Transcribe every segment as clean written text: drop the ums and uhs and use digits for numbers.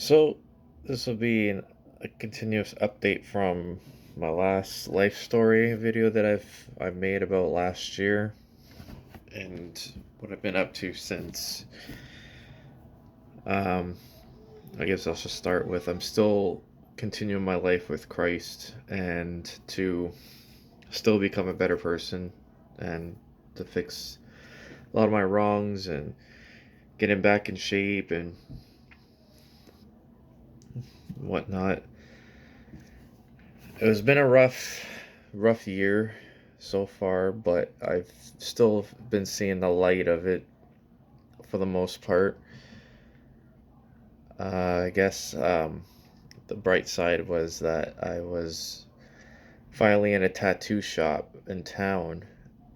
So this will be a continuous update from my last life story video that I've made about last year and what I've been up to since. Um, I guess I'll just start with I'm still continuing my life with Christ and to still become a better person and to fix a lot of my wrongs and getting back in shape and whatnot. It has been a rough year so far, but I've still been seeing the light of it for the most part. I guess the bright side was that I was finally in a tattoo shop in town,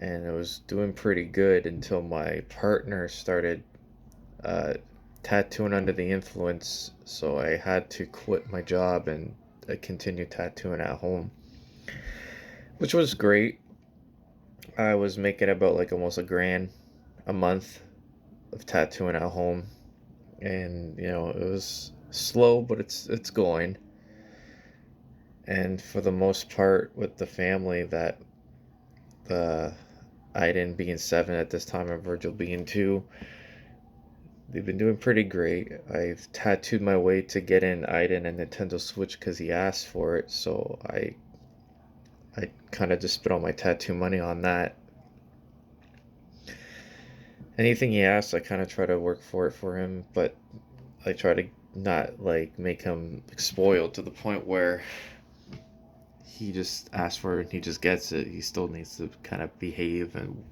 and it was doing pretty good until my partner started uh, tattooing under the influence, so I had to quit my job and continue tattooing at home, which was great. I was making about like almost a grand a month of tattooing at home, and it was slow, but it's going. And for the most part, with the family, that the Aiden being 7 at this time and Virgil being 2, they've been doing pretty great. I've tattooed my way to get in Aiden a Nintendo Switch because he asked for it, so I kind of just spent all my tattoo money on that. Anything he asks, I kind of try to work for it for him, but I try to not like make him spoiled to the point where he just asks for it and he just gets it. He still needs to kind of behave and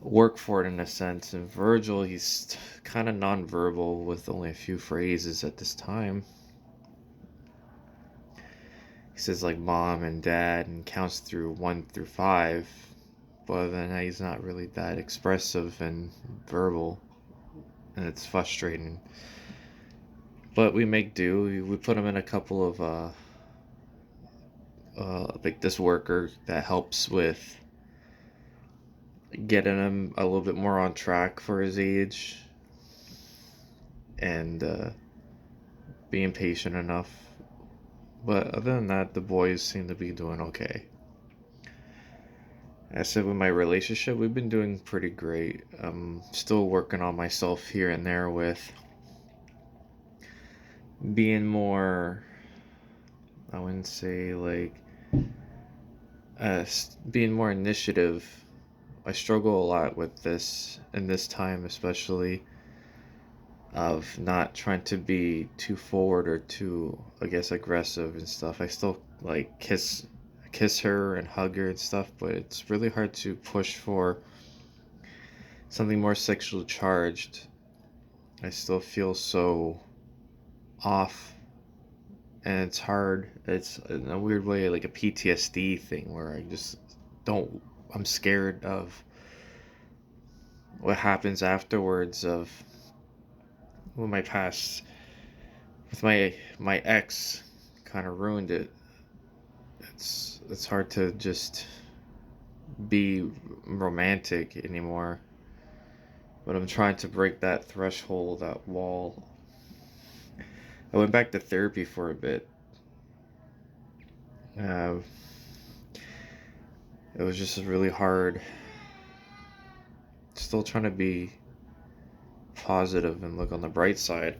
work for it in a sense. And Virgil, he's kind of nonverbal with only a few phrases at this time. He says like mom and dad and counts through 1 through 5, but then he's not really that expressive and verbal, and it's frustrating. But we make do. We put him in a couple of like this worker that helps with getting him a little bit more on track for his age and being patient enough. But other than that, the boys seem to be doing okay. As I said, with my relationship, we've been doing pretty great. I'm still working on myself here and there with being more, I wouldn't say like, being more initiative. I struggle a lot with this in this time, especially of not trying to be too forward or too, I guess, aggressive and stuff. I still like kiss her and hug her and stuff, but it's really hard to push for something more sexually charged. I still feel so off, and it's hard. It's in a weird way like a PTSD thing where I just don't. I'm scared of what happens afterwards of when my past with my ex kind of ruined it. It's hard to just be romantic anymore, but I'm trying to break that threshold, that wall. I went back to therapy for a bit. uh, it was just really hard, still trying to be positive and look on the bright side,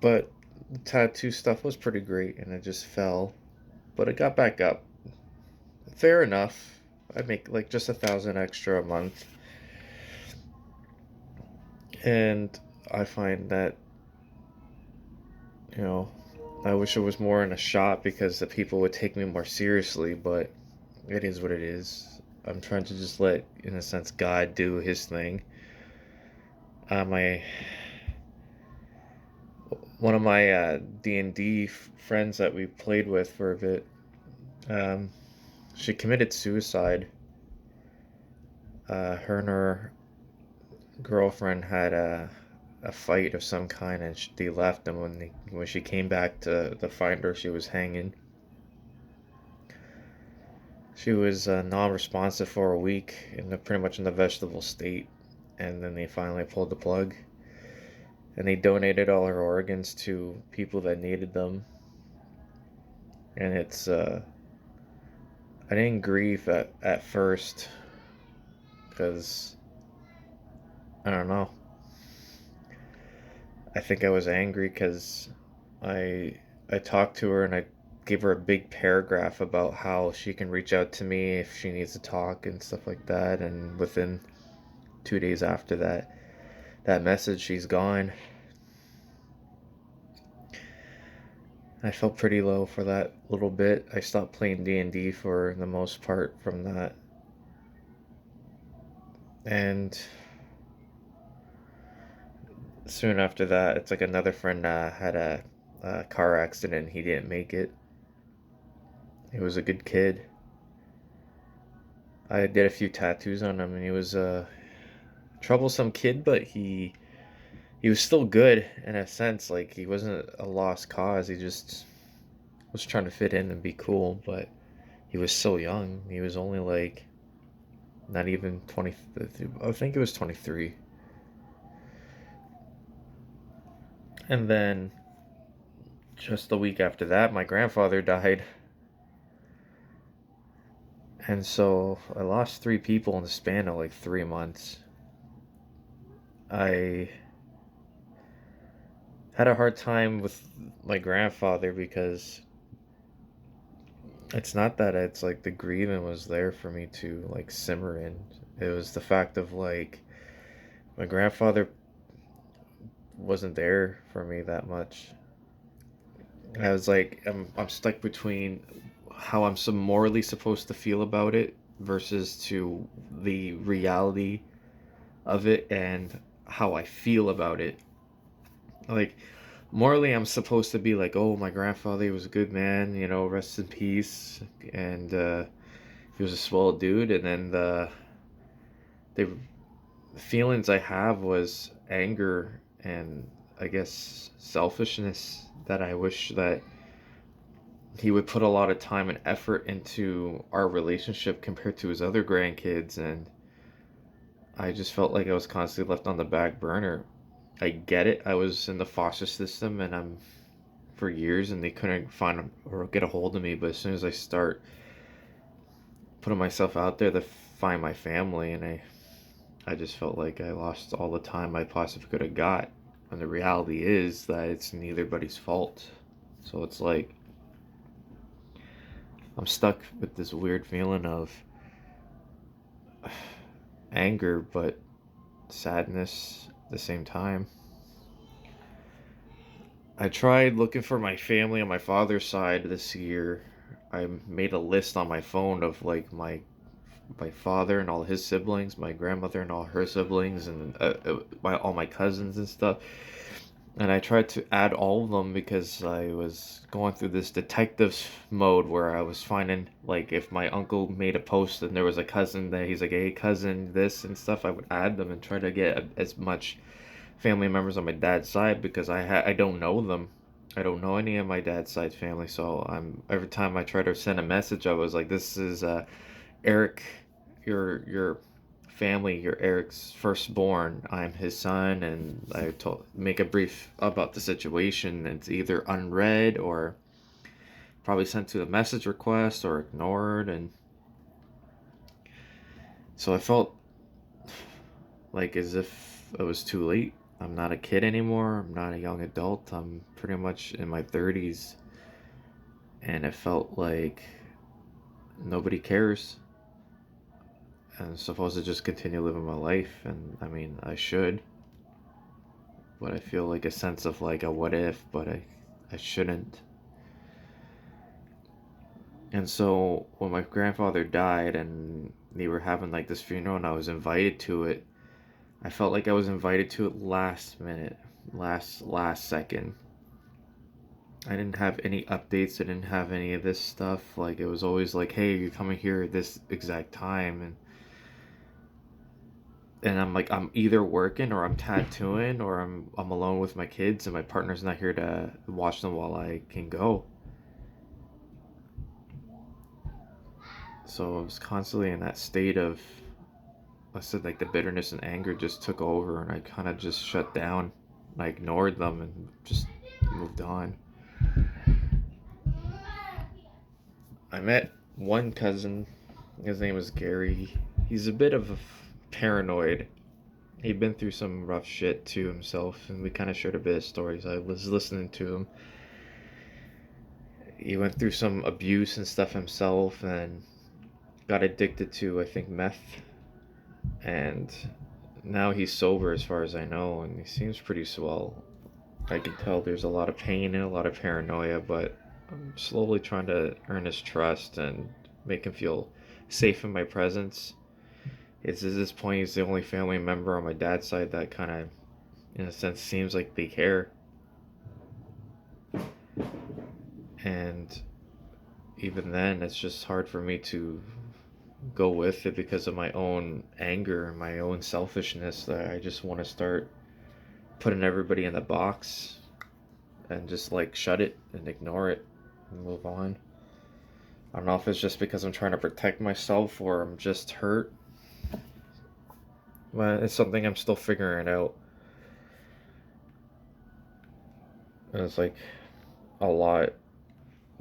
but the tattoo stuff was pretty great and it just fell, but it got back up. Fair enough. I make like just 1,000 extra a month, and I find that you know I wish it was more in a shop because the people would take me more seriously, but it is what it is. I'm trying to just let, in a sense, God do his thing. My one of my D&D friends that we played with for a bit, um, she committed suicide. Her and her girlfriend had a fight of some kind, and they left. And when she came back to find her, she was hanging. She was non-responsive for a week, and pretty much in the vegetable state. and then they finally pulled the plug, and they donated all her organs to people that needed them. And I didn't grieve at first because I don't know. I think I was angry because I I talked to her and I gave her a big paragraph about how she can reach out to me if she needs to talk and stuff like that. And within 2 days after that message, she's gone. I felt pretty low for that little bit. I stopped playing D&D for the most part from that. And soon after that, it's like another friend had a car accident. He didn't make it. He was a good kid. I did a few tattoos on him, and he was a troublesome kid, but he was still good in a sense. Like he wasn't a lost cause. He just was trying to fit in and be cool. But he was so young. He was only like not even 20. I think it was 23. And then just a week after that, my grandfather died. And so I lost three people in the span of like 3 months. I had a hard time with my grandfather because it's not that it's like the grieving was there for me to like simmer in. It was the fact of like my grandfather wasn't there for me that much. I was like, I'm stuck between how I'm so morally supposed to feel about it versus to the reality of it and how I feel about it. Like, morally, I'm supposed to be like, oh, my grandfather was a good man, rest in peace, and he was a swell dude. And then the feelings I have was anger and I guess selfishness that I wish that he would put a lot of time and effort into our relationship compared to his other grandkids, and I just felt like I was constantly left on the back burner. I get it. I was in the foster system and I'm for years and they couldn't find or get a hold of me, but as soon as I start putting myself out there to find my family, and I just felt like I lost all the time I possibly could have got. And the reality is that it's neitherbody's fault. So it's like I'm stuck with this weird feeling of anger but sadness at the same time. I tried looking for my family on my father's side this year. I made a list on my phone of like my father and all his siblings, my grandmother and all her siblings, and all my cousins and stuff. And I tried to add all of them because I was going through this detective mode where I was finding like if my uncle made a post and there was a cousin that he's like, hey cousin, this and stuff, I would add them and try to get as much family members on my dad's side because I don't know them. I don't know any of my dad's side family, so I'm every time I try to send a message, I was like, "This is Eric, your family, you're Eric's firstborn. I'm his son," and I told make a brief about the situation. It's either unread or probably sent to the message request or ignored, and so I felt like as if it was too late. I'm not a kid anymore. I'm not a young adult. I'm pretty much in my 30s, and it felt like nobody cares. And I'm supposed to just continue living my life, and I mean, I should, but I feel like a sense of like a what if, but I shouldn't. And so when my grandfather died and they were having like this funeral and I was invited to it, I felt like I was invited to it last minute, last second. I didn't have any updates. I didn't have any of this stuff. Like it was always like, "Hey, you're coming here at this exact time," and I'm like, I'm either working or I'm tattooing or I'm alone with my kids and my partner's not here to watch them while I can go. So I was constantly in that state of I said, like, the bitterness and anger just took over, and I kind of just shut down. I ignored them and just moved on. I met one cousin. His name was Gary. He's a bit of a paranoid. He'd been through some rough shit too himself, and we kind of shared a bit of stories. I was listening to him. He went through some abuse and stuff himself, and got addicted to, I think, meth. And now he's sober, as far as I know, and he seems pretty swell. I can tell there's a lot of pain and a lot of paranoia, but I'm slowly trying to earn his trust and make him feel safe in my presence. It's at this point he's the only family member on my dad's side that kind of, in a sense, seems like they care. And even then, it's just hard for me to go with it because of my own anger and my own selfishness, that I just want to start putting everybody in the box and just like shut it and ignore it and move on. I don't know if it's just because I'm trying to protect myself or I'm just hurt. But it's something I'm still figuring out. And it's like a lot.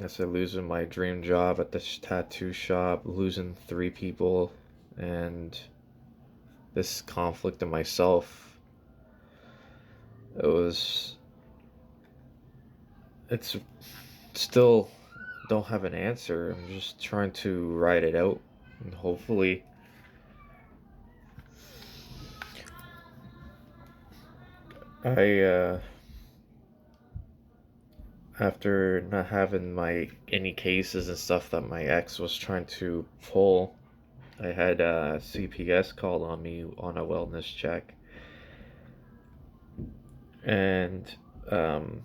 I said, losing my dream job at this tattoo shop, losing 3 people, and this conflict in myself. It's still don't have an answer. I'm just trying to ride it out, and hopefully I after not having my any cases and stuff that my ex was trying to pull, I had CPS called on me on a wellness check, and um,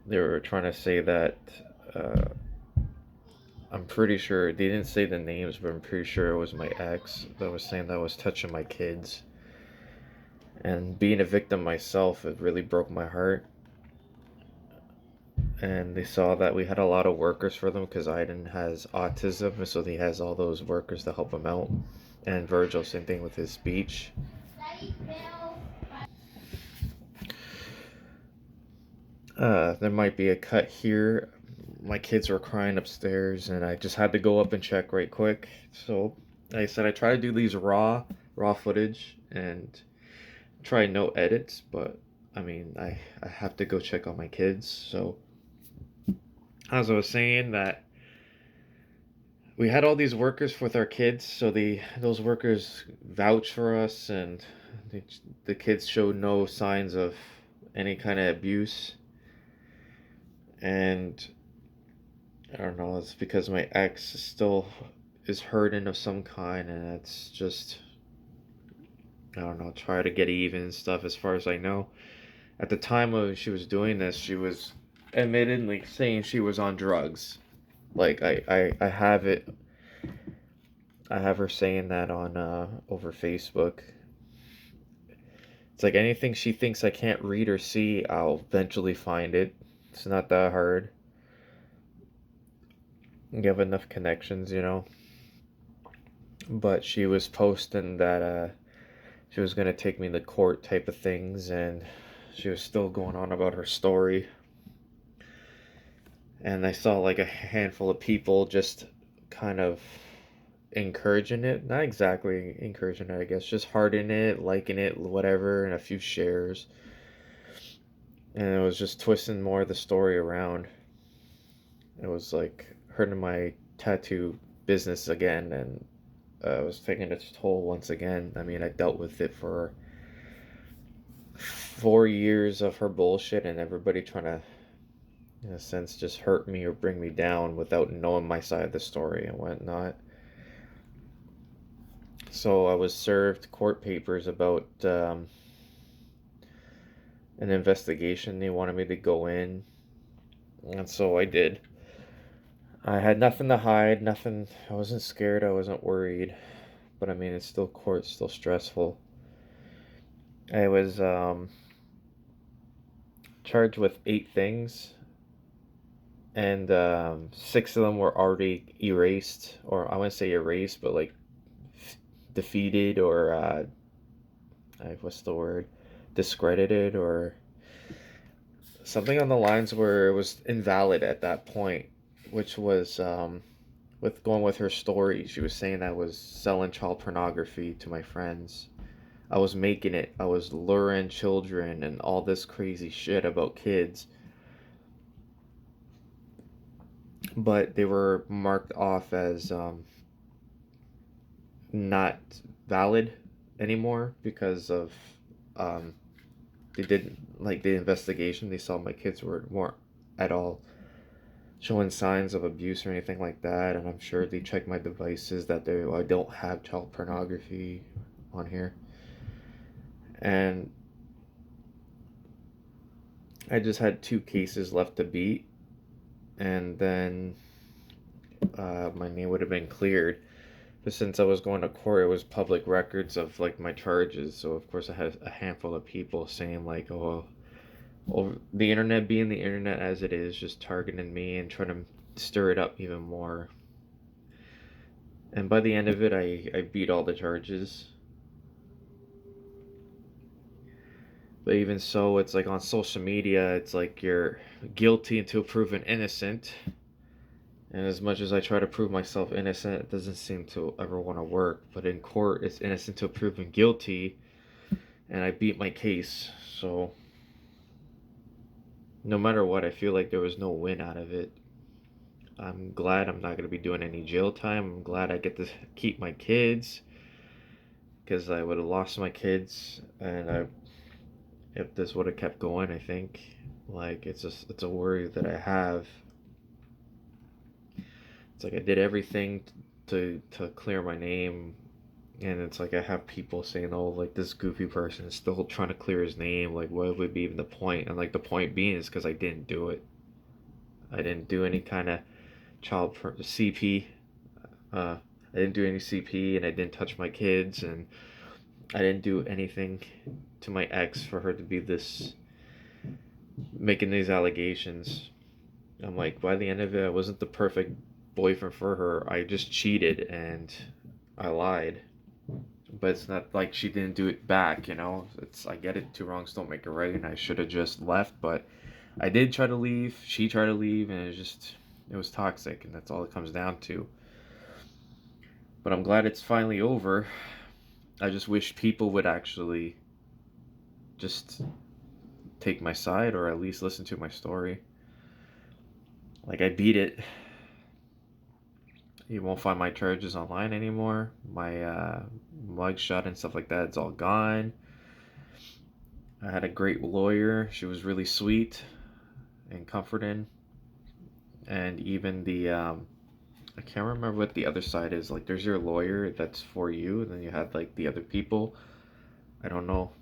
they were trying to say that uh, I'm pretty sure they didn't say the names, but I'm pretty sure it was my ex that was saying that I was touching my kids. And being a victim myself, it really broke my heart. And they saw that we had a lot of workers for them because Aiden has autism, so he has all those workers to help him out. And Virgil, same thing with his speech. There might be a cut here. My kids were crying upstairs, and I just had to go up and check right quick. So, like I said, I try to do these raw footage and try no edits, but I mean, I have to go check on my kids. So, as I was saying, that we had all these workers with our kids, so those workers vouch for us, and the kids showed no signs of any kind of abuse. And I don't know, it's because my ex still is hurting of some kind, and it's just, I don't know, try to get even and stuff. As far as I know, at the time when she was doing this, she was admittedly saying she was on drugs. Like, I have it, I have her saying that on over Facebook. It's like anything she thinks I can't read or see, I'll eventually find it. It's not that hard. You have enough connections, you know. But she was posting that she was gonna take me to court type of things, and she was still going on about her story. And I saw like a handful of people just kind of encouraging it. Not exactly encouraging it, I guess, just hearting it, liking it, whatever, and a few shares. And it was just twisting more of the story around. It was like hurting my tattoo business again, and I was taking its toll once again. I mean, I dealt with it for 4 years of her bullshit and everybody trying to, in a sense, just hurt me or bring me down without knowing my side of the story and whatnot. So I was served court papers about an investigation. They wanted me to go in, and so I did. I had nothing to hide, nothing. I wasn't scared, I wasn't worried. But I mean, it's still court, still stressful. I was charged with 8 things, and 6 of them were already erased, or I wouldn't say erased, but like defeated or what's the word, discredited, or something on the lines where it was invalid at that point, which was with going with her story. She was saying I was selling child pornography to my friends. I was making it. I was luring children and all this crazy shit about kids. But they were marked off as not valid anymore because of um, they didn't like the investigation. They saw my kids weren't at all showing signs of abuse or anything like that, and I'm sure they checked my devices that I don't have child pornography on here. And I just had 2 cases left to beat, and then my name would have been cleared. But since I was going to court, it was public records of like my charges. So of course I had a handful of people saying like, "Oh, over the internet being the internet as it is, just targeting me and trying to stir it up even more." And by the end of it, I beat all the charges. But even so, it's like on social media, it's like you're guilty until proven innocent. And as much as I try to prove myself innocent, it doesn't seem to ever want to work. But in court, it's innocent until proven guilty, and I beat my case. So no matter what, I feel like there was no win out of it. I'm glad I'm not going to be doing any jail time. I'm glad I get to keep my kids, because I would have lost my kids, and if this would have kept going, I think like it's a worry that I have. It's like I did everything to clear my name, and it's like I have people saying, "Oh, like this goofy person is still trying to clear his name. Like, what would be even the point?" And like the point being is because I didn't do it. I didn't do any kind of CP. I didn't do any CP, and I didn't touch my kids, and I didn't do anything to my ex for her to be this making these allegations. I'm like, by the end of it, I wasn't the perfect boyfriend for her. I just cheated and I lied. But it's not like she didn't do it back, you know? It's I get it, two wrongs don't make a right, and I should have just left, but I did try to leave, she tried to leave, and it was toxic, and that's all it comes down to. But I'm glad it's finally over. I just wish people would actually just take my side or at least listen to my story. Like I beat it. You won't find my charges online anymore. My mugshot and stuff like that, it's all gone. I had a great lawyer. She was really sweet and comforting. And even I can't remember what the other side is. Like, there's your lawyer that's for you, and then you had like the other people. I don't know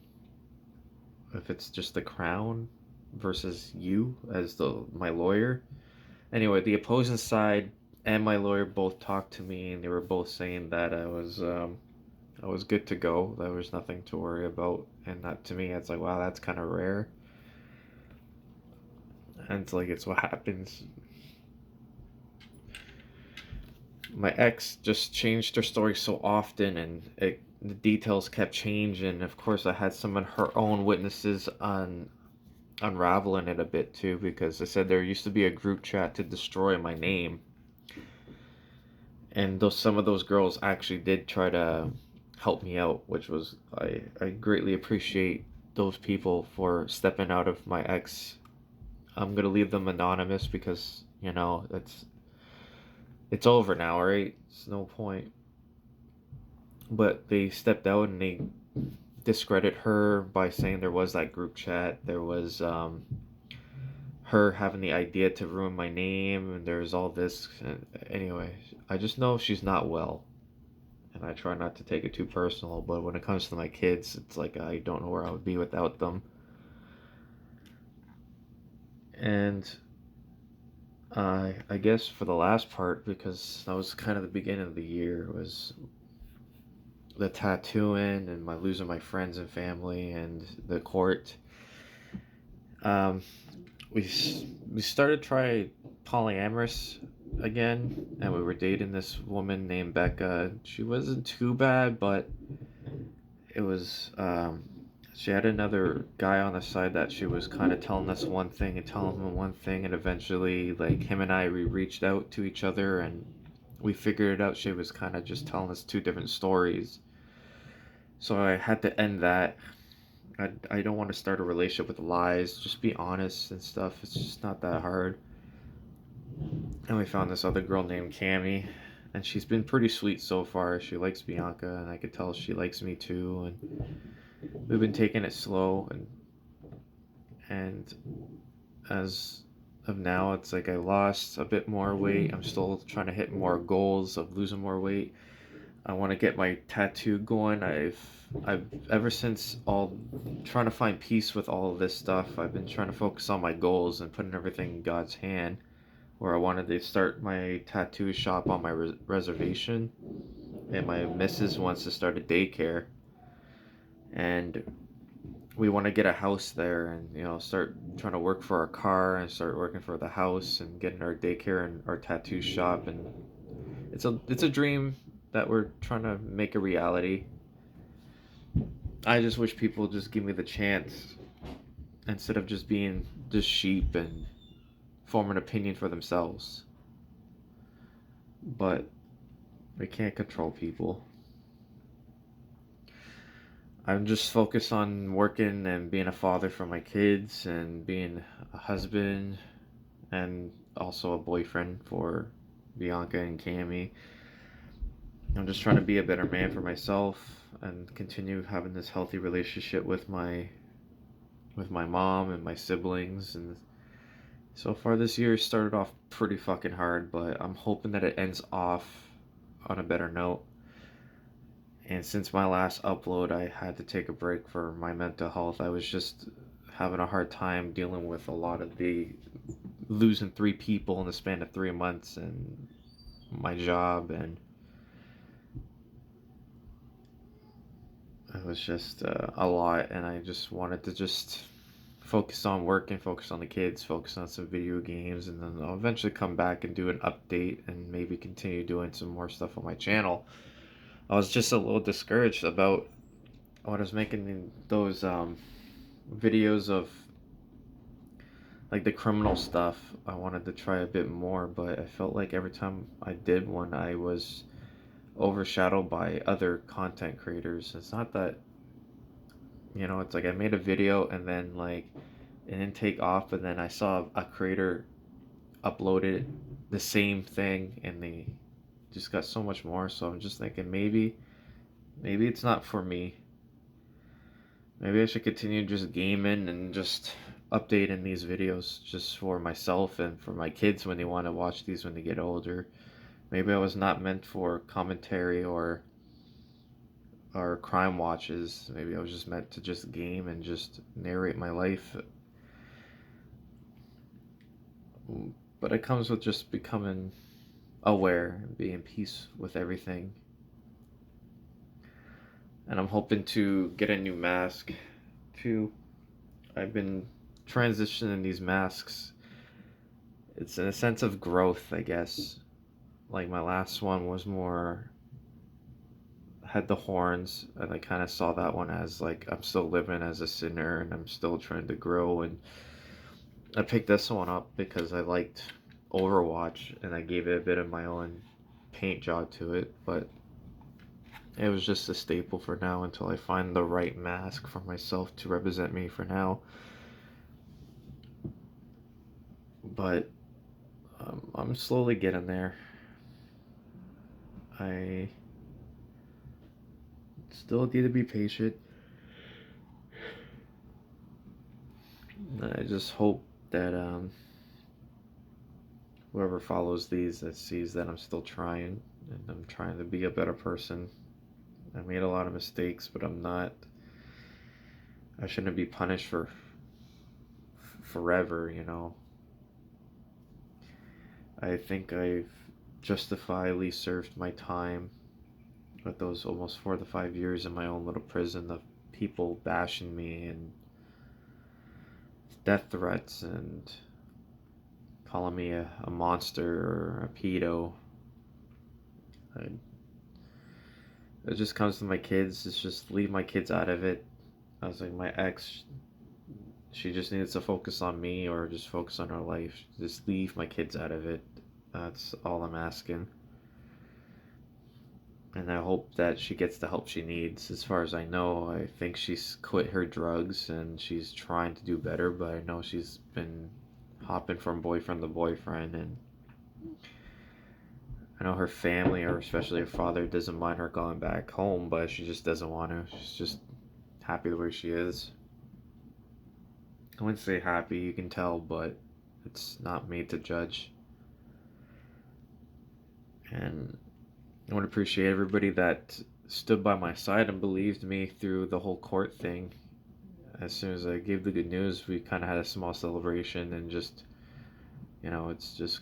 if it's just the crown versus you as the my lawyer. Anyway, the opposing side and my lawyer both talked to me, and they were both saying that I was good to go. There was nothing to worry about, and that to me, it's like, wow, that's kind of rare. And it's like it's what happens. My ex just changed her story so often, and the details kept changing. Of course, I had some of her own witnesses on unraveling it a bit too, because I said there used to be a group chat to destroy my name, and those some of those girls actually did try to help me out, which was I greatly appreciate those people for stepping out of my ex. I'm gonna leave them anonymous because it's over now, right? It's no point. But they stepped out and they discredit her by saying there was that group chat. There was her having the idea to ruin my name, and there's all this. And anyway, I just know she's not well, and I try not to take it too personal. But when it comes to my kids, it's like I don't know where I would be without them. And I guess for the last part, because that was kind of the beginning of the year, was the tattooing and my losing my friends and family and the court. Um, we we started try polyamorous again, and we were dating this woman named Becca. She wasn't too bad, but it was she had another guy on the side that she was kind of telling us one thing and telling him one thing, and eventually, like, him and I, we reached out to each other and we figured it out. She was kind of just telling us two different stories, so I had to end that. I don't want to start a relationship with lies. Just be honest and stuff. It's just not that hard. And we found this other girl named Cami, and she's been pretty sweet so far. She likes Bianca, and I could tell she likes me too. And we've been taking it slow, and as of now, it's like I lost a bit more weight. I'm still trying to hit more goals of losing more weight. I want to get my tattoo going. I've ever since all trying to find peace with all of this stuff. I've been trying to focus on my goals and putting everything in God's hand. Where I wanted to start my tattoo shop on my reservation, and my missus wants to start a daycare, and we want to get a house there, and start trying to work for our car and start working for the house and getting our daycare and our tattoo shop. And it's a dream that we're trying to make a reality. I just wish people just give me the chance instead of just being just sheep and form an opinion for themselves. But we can't control people. I'm just focused on working and being a father for my kids and being a husband and also a boyfriend for Bianca and Cami. I'm just trying to be a better man for myself and continue having this healthy relationship with my mom and my siblings. And so far this year started off pretty fucking hard, but I'm hoping that it ends off on a better note. And since my last upload, I had to take a break for my mental health. I was just having a hard time dealing with a lot of the losing 3 people in the span of 3 months and my job, and it was just a lot. And I just wanted to just focus on work and focus on the kids, focus on some video games, and then I'll eventually come back and do an update and maybe continue doing some more stuff on my channel. I was just a little discouraged about when I was making those videos of like the criminal stuff. I wanted to try a bit more, but I felt like every time I did one, I was overshadowed by other content creators. It's not that, it's like I made a video and then like it didn't take off, but then I saw a creator uploaded the same thing and they just got so much more. So I'm just thinking maybe it's not for me. Maybe I should continue just gaming and just updating these videos just for myself and for my kids when they want to watch these when they get older. Maybe I was not meant for commentary or crime watches. Maybe I was just meant to just game and just narrate my life. But it comes with just becoming aware and being at peace with everything. And I'm hoping to get a new mask too. I've been transitioning these masks. It's in a sense of growth, I guess. Like my last one was more had the horns, and I kind of saw that one as like I'm still living as a sinner and I'm still trying to grow. And I picked this one up because I liked Overwatch and I gave it a bit of my own paint job to it, but it was just a staple for now until I find the right mask for myself to represent me for now. But I'm slowly getting there. I still need to be patient. I just hope that whoever follows these that sees that I'm still trying and I'm trying to be a better person. I made a lot of mistakes, but I'm not. I shouldn't be punished for forever. I think I've justifiably served my time with those almost 4 to 5 years in my own little prison of people bashing me and death threats and calling me a monster or a pedo. I, it just comes to my kids. It's just leave my kids out of it. I was like, my ex, she just needs to focus on me or just focus on her life. Just leave my kids out of it. That's all I'm asking. And I hope that she gets the help she needs. As far as I know, I think she's quit her drugs and she's trying to do better, but I know she's been hopping from boyfriend to boyfriend, and I know her family, or especially her father, doesn't mind her going back home, but she just doesn't want to. She's just happy the way she is. I wouldn't say happy, you can tell, but it's not me to judge. And I want to appreciate everybody that stood by my side and believed me through the whole court thing. As soon as I gave the good news, we kind of had a small celebration, and just, it's just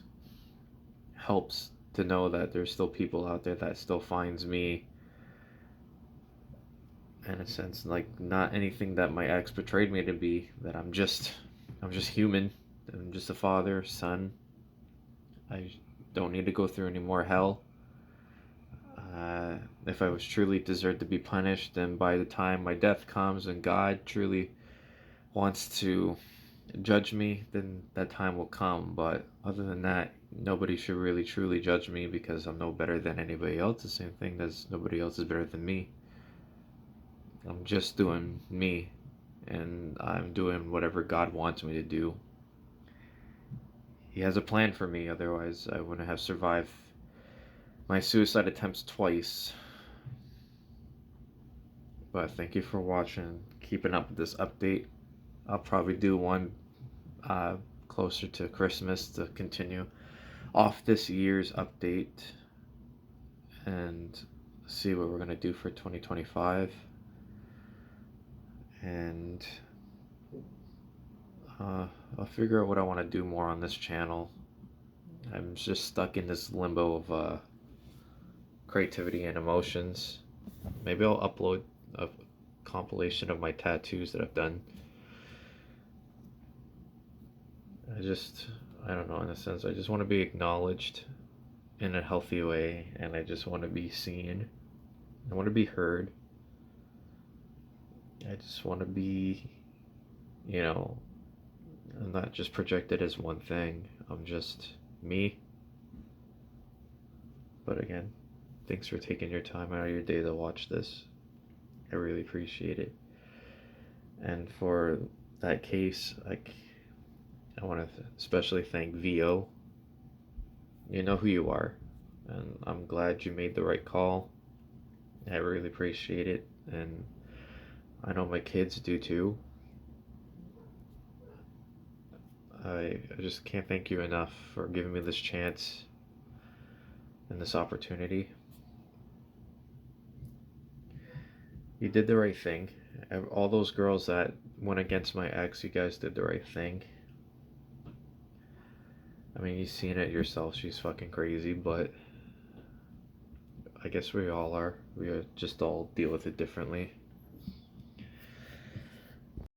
helps to know that there's still people out there that still finds me, in a sense, like not anything that my ex betrayed me to be, that I'm just human. I'm just a father, son. I don't need to go through any more hell. If I was truly deserved to be punished, then by the time my death comes and God truly wants to judge me, then that time will come. But other than that, nobody should really truly judge me, because I'm no better than anybody else. The same thing as nobody else is better than me. I'm just doing me, and I'm doing whatever God wants me to do. He has a plan for me, otherwise I wouldn't have survived my suicide attempts twice. But thank you for watching, keeping up with this update. I'll probably do one closer to Christmas to continue off this year's update and see what we're going to do for 2025. And I'll figure out what I want to do more on this channel. I'm just stuck in this limbo of creativity and emotions. Maybe I'll upload a compilation of my tattoos that I've done. I don't know, in a sense, I just want to be acknowledged in a healthy way, and I just want to be seen. I want to be heard. I just want to be, I'm not just projected as one thing. I'm just me. But again, thanks for taking your time out of your day to watch this. I really appreciate it. And for that case, I want to especially thank VO. You know who you are, and I'm glad you made the right call. I really appreciate it, and I know my kids do too. I just can't thank you enough for giving me this chance and this opportunity. You did the right thing. All those girls that went against my ex, you guys did the right thing. I mean, you've seen it yourself. She's fucking crazy, but I guess we all are. We just all deal with it differently.